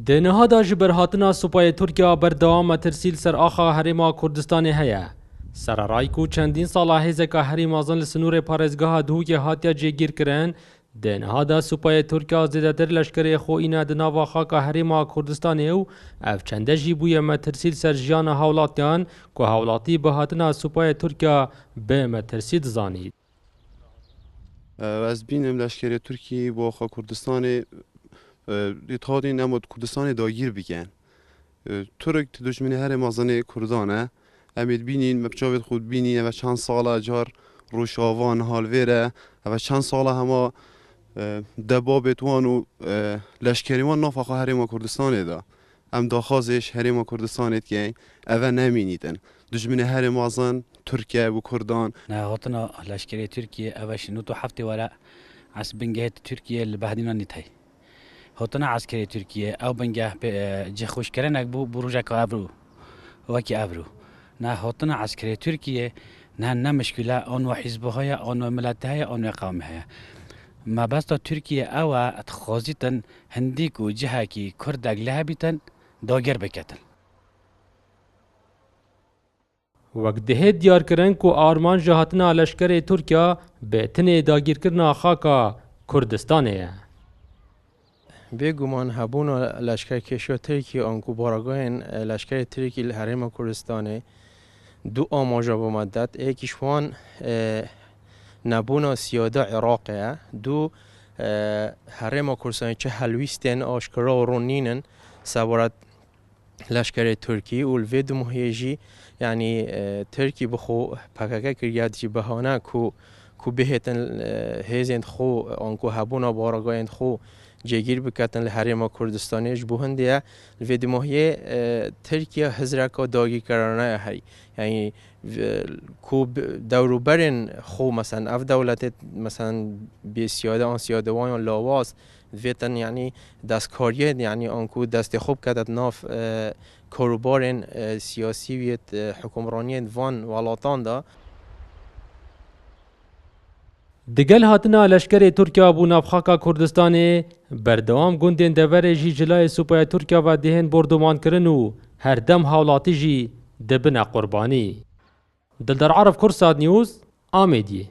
د نهادا ji berhatina Supayê Tirkiya berdewam tirsil ser axa Herêma Kurdistanê heye. Sererayî ku çendîn sala hêzeka herî mezin li sinûrê parêzgeha Duhokê hatiye jêgîrkirin, di nihada Supayê Tirkiya zêdetir leşkerê xwe îne di nava xaka Herêma Kurdistanê û ev çende jî bûye metirsil ser jiyana hewlatiyan ku hewlatî bi hatina Supayê Tirkiya bê metirsî dizanît. Ez bînim leşkerê Tirkiyê bu axa Kurdistanê İtihadî Nema Kurdistanê dagîr bikin. Türk dijminê herê mezanê Kurdan e. Em ê bînin me çavê xwe bînî ev çend sala car rûşavan halvêre ev çend sala hema debabê wan û leşkerî wan nav axa Herêma Kurdistanê da. Em daxwazê Herêma Kurdistanê dikin ev nemînîtin. Dijminê herê mezan Tirkiye û Kurdan. Hatina leşkerê Tirkiye ev şinût û heftê were esbingehê Tirkiye li behdîna nîtey. Hatina askerê Tirkiye ew bingeh cixwişkirenek bû bi rojeka ev bû wekî ev bû. Hatina askerê Tirkiye ne mişkîle an ve hîzbê heye an ve miletê heye an ve qawmê heye. Mebesta Tirkiye ew e dixwazîtin hindîk û cihekî Kurdek li hebîtin dagir biketin. Wek dihê diyarkirin ku arman ji hatina leşkerê Tirkiya bi tinê dagîrkirina xaka Kurdistanê ye. بێگومان هەبوونە لەشکرکێشیە ترکی ئەنکو بۆڕگەین لەشکری ترکی لە هەرێمە کوردستانê دوو ئاماژە بۆ مەدەت یەکیشوان نەبوونە سیادە عێراقیە دوو هەرێمە کوردستانی چه هەلویستێن ئاشکرا و ڕوونینن سەبارەت لەشکری تورکی و لێ دومهێژی یعنی ترکی بخۆ پەکەکە کردیاتی بەهانە کو بهێتن هێزێن خۆ ئەنکو هەبوونە بۆڕگەین خۆ جێگیر بکاتن لە هەرێمە کوردستانیش بۆ هەندەیە لێ دماهیە ترکیە هزرەکە داگیرکارانەیە هەی یعنی کو دەوروبەرێن خۆ مەسەن ئەف دەوڵەتێت مەسەن بێسیادە ئەن سیادەوانیان لاواز دێتن یعنی دەستکاریێت یعنی ئەنکو دەستی خۆ بکاتت ناف کاروبارên سیاسی وێت حکومڕانیên van وڵاتاندا. Digel hatina leşkerê Tirkiya bû navxaka Kurdistanê berdewam gundên deverê jî cilayê Supayê Tirkiya ve dihên bordûmankirin û herdem hewlatî jî dibine qurbanî. Dildar Arif Kursad News, Amêdiyê.